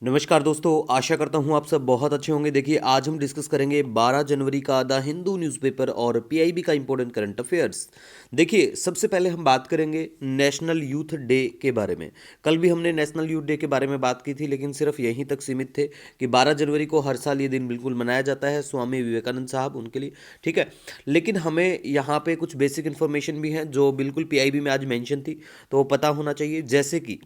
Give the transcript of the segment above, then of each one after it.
नमस्कार दोस्तों, आशा करता हूँ आप सब बहुत अच्छे होंगे। देखिए, आज हम डिस्कस करेंगे 12 जनवरी का द हिंदू न्यूज़पेपर और पीआईबी का इंपॉर्टेंट करंट अफेयर्स। देखिए, सबसे पहले हम बात करेंगे नेशनल यूथ डे के बारे में। कल भी हमने नेशनल यूथ डे के बारे में बात की थी, लेकिन सिर्फ यहीं तक सीमित थे कि 12 जनवरी को हर साल ये दिन बिल्कुल मनाया जाता है, स्वामी विवेकानंद साहब उनके लिए। ठीक है, लेकिन हमें यहाँ पे कुछ बेसिक इन्फॉर्मेशन भी हैं जो बिल्कुल पीआईबी में आज मेंशन थी, तो वो पता होना चाहिए। जैसे कि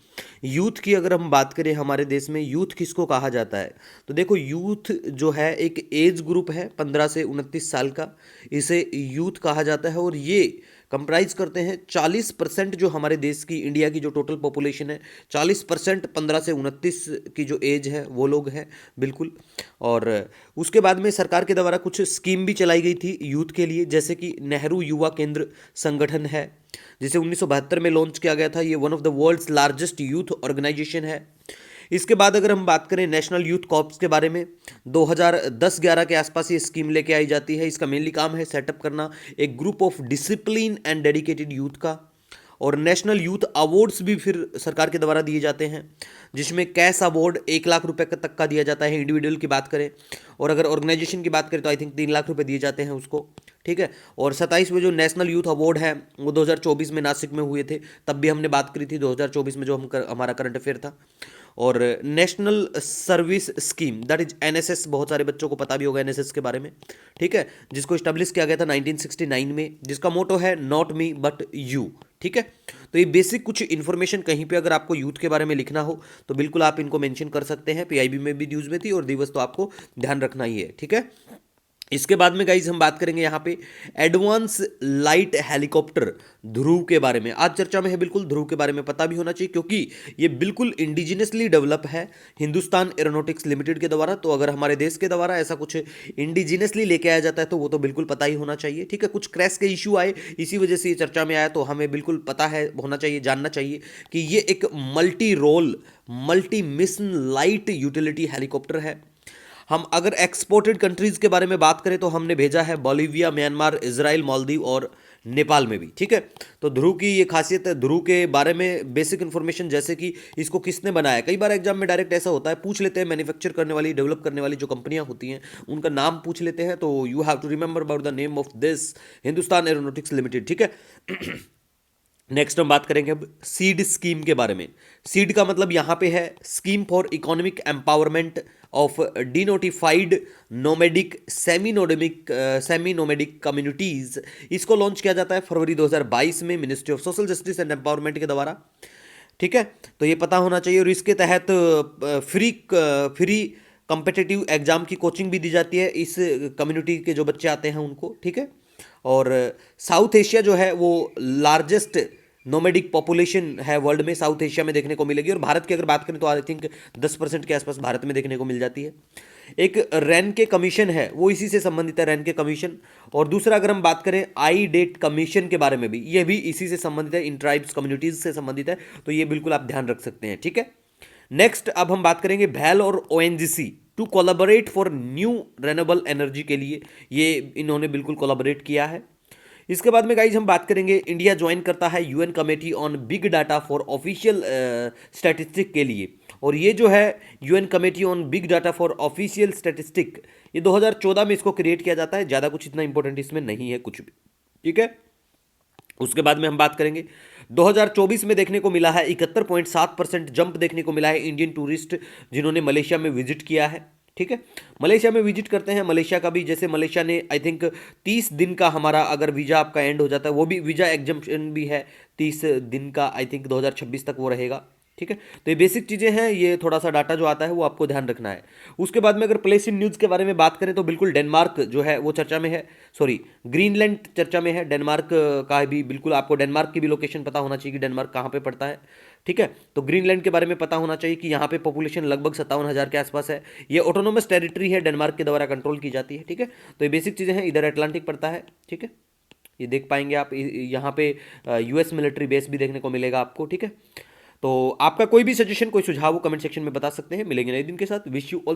यूथ की अगर हम बात करें, हमारे देश में यूथ किसको कहा जाता है, तो देखो, यूथ जो है एक एज ग्रुप है 15 से 29 साल का। इसे यूथ कहा जाता है और ये कंप्राइज करते हैं 40% जो हमारे देश की, इंडिया की जो टोटल पॉपुलेशन है, 40% 15 से 29 की जो एज है वो लोग हैं बिल्कुल। और उसके बाद में सरकार के द्वारा कुछ स्कीम भी चलाई गई थी यूथ के लिए, जैसे कि नेहरू युवा केंद्र संगठन है, जिसे 1972 में लॉन्च किया गया था। ये one of the world's largest youth organisation है। इसके बाद अगर हम बात करें नेशनल यूथ कॉर्प्स के बारे में, 2010-11 के आसपास ये स्कीम लेके आई जाती है। इसका मेनली काम है सेटअप करना एक group of discipline and dedicated youth का। और नेशनल यूथ अवार्ड्स भी फिर सरकार के द्वारा दिए जाते हैं, जिसमें कैश अवार्ड 1 लाख रुपए तक का दिया जाता है इंडिविजुअल की बात करें, और अगर ऑर्गेनाइजेशन की बात करें तो आई थिंक 3 लाख रुपए दिए जाते हैं उसको। ठीक है, और 27वें जो नेशनल यूथ अवार्ड है वो 2024 में नासिक में हुए थे, तब भी हमने बात करी थी 2024 में जो हमारा करंट अफेयर था। और national service scheme, that is NSS, बहुत सारे बच्चों को पता भी होगा एनएसएस के बारे में। ठीक है, जिसको स्टैब्लिश किया गया था 1969 में, जिसका मोटो है नॉट मी बट यू। ठीक है, तो ये बेसिक कुछ इन्फॉर्मेशन, कहीं पे अगर आपको यूथ के बारे में लिखना हो तो बिल्कुल आप इनको मेंशन कर सकते हैं। पीआईबी में भी न्यूज़ में थी और दिवस तो आपको ध्यान रखना ही है। ठीक है, इसके बाद में गाइज हम बात करेंगे यहाँ पे एडवांस लाइट हेलीकॉप्टर ध्रुव के बारे में। आज चर्चा में है बिल्कुल, ध्रुव के बारे में पता भी होना चाहिए, क्योंकि ये बिल्कुल इंडिजिनसली डेवलप है हिंदुस्तान एरोनॉटिक्स लिमिटेड के द्वारा। तो अगर हमारे देश के द्वारा ऐसा कुछ इंडिजिनसली लेके आया जाता है तो वो तो बिल्कुल पता ही होना चाहिए। ठीक है, कुछ क्रैश के इशू आए, इसी वजह से ये चर्चा में आया, तो हमें बिल्कुल पता है, होना चाहिए, जानना चाहिए कि ये एक multi role, multi mission light utility helicopter है। हम अगर एक्सपोर्टेड कंट्रीज के बारे में बात करें तो हमने भेजा है बोलीविया, म्यांमार, इजराइल, मालदीव और नेपाल में भी। ठीक है, तो ध्रुव की ये खासियत है। ध्रुव के बारे में बेसिक इन्फॉर्मेशन, जैसे कि इसको किसने बनाया, कई बार एग्जाम में डायरेक्ट ऐसा होता है, पूछ लेते हैं मैन्युफैक्चर करने वाली, डेवलप करने वाली जो कंपनियां होती हैं उनका नाम पूछ लेते हैं, तो you have to remember about the name of this Hindustan Aeronautics Limited. ठीक है, नेक्स्ट हम बात करेंगे अब सीड स्कीम के बारे में। सीड का मतलब यहां पे है scheme for economic empowerment of denotified nomadic semi nomadic communities. इसको लॉन्च किया जाता है फरवरी 2022 में ministry of social justice and empowerment के द्वारा। ठीक है, तो ये पता होना चाहिए। और इसके तहत फ्री कम्पिटिटिव एग्जाम की कोचिंग भी दी जाती है इस कम्युनिटी के जो बच्चे आते हैं उनको। ठीक है, और साउथ एशिया जो है वो लार्जेस्ट नोमेडिक पॉपुलेशन है वर्ल्ड में, साउथ एशिया में देखने को मिलेगी। और भारत की अगर बात करें तो आई थिंक 10% के आसपास भारत में देखने को मिल जाती है। एक रैन के कमीशन है, वो इसी से संबंधित है, रैन के कमीशन। और दूसरा अगर हम बात करें आई डेट कमीशन के बारे में भी, ये भी इसी से संबंधित है, इन ट्राइब्स कम्युनिटीज से संबंधित है, तो ये बिल्कुल आप ध्यान रख सकते हैं। ठीक है, नेक्स्ट अब हम बात करेंगे भैल और ONGC to collaborate for new renewable energy के लिए, ये इन्होंने बिल्कुल कोलैबोरेट किया है। इसके बाद में गाइज हम बात करेंगे, इंडिया ज्वाइन करता है UN committee on big data for official statistic के लिए। और ये जो है UN committee on big data for official statistic, ये 2014 में इसको क्रिएट किया जाता है। ज़्यादा कुछ इतना इंपॉर्टेंट इसमें नहीं है कुछ भी। ठीक है, उसके बाद में हम बात करेंगे 2024 में देखने को मिला है 71.7% जंप देखने को मिला है इंडियन टूरिस्ट जिन्होंने मलेशिया में विजिट किया है। ठीक है, मलेशिया में विजिट करते हैं। मलेशिया का भी, जैसे मलेशिया ने आई थिंक 30 दिन का, हमारा अगर वीज़ा आपका एंड हो जाता है, वो भी वीज़ा एग्जम्पशन भी है 30 दिन का, आई थिंक 2026 तक वो रहेगा। ठीक है, तो ये बेसिक चीज़ें हैं, ये थोड़ा सा डाटा जो आता है वो आपको ध्यान रखना है। उसके बाद में अगर प्लेस इन न्यूज़ के बारे में बात करें तो बिल्कुल डेनमार्क जो है वो चर्चा में है, सॉरी ग्रीनलैंड चर्चा में है। डेनमार्क का भी बिल्कुल आपको डेनमार्क की भी लोकेशन पता होना चाहिए कि डेनमार्क कहाँ पे पड़ता है। ठीक है, तो ग्रीनलैंड के बारे में पता होना चाहिए कि यहाँ पे पॉपुलेशन लगभग 57,000 के आसपास है। ये ऑटोनोमस टेरिटरी है, डेनमार्क के द्वारा कंट्रोल की जाती है। ठीक है, तो ये बेसिक चीज़ें हैं, इधर अटलांटिक पड़ता है। ठीक है, ये देख पाएंगे आप, यहाँ पे यूएस मिलिट्री बेस भी देखने को मिलेगा आपको। ठीक है, तो आपका कोई भी सजेशन, कोई सुझाव हो कमेंट सेक्शन में बता सकते हैं। मिलेंगे नए दिन के साथ। Wish you all the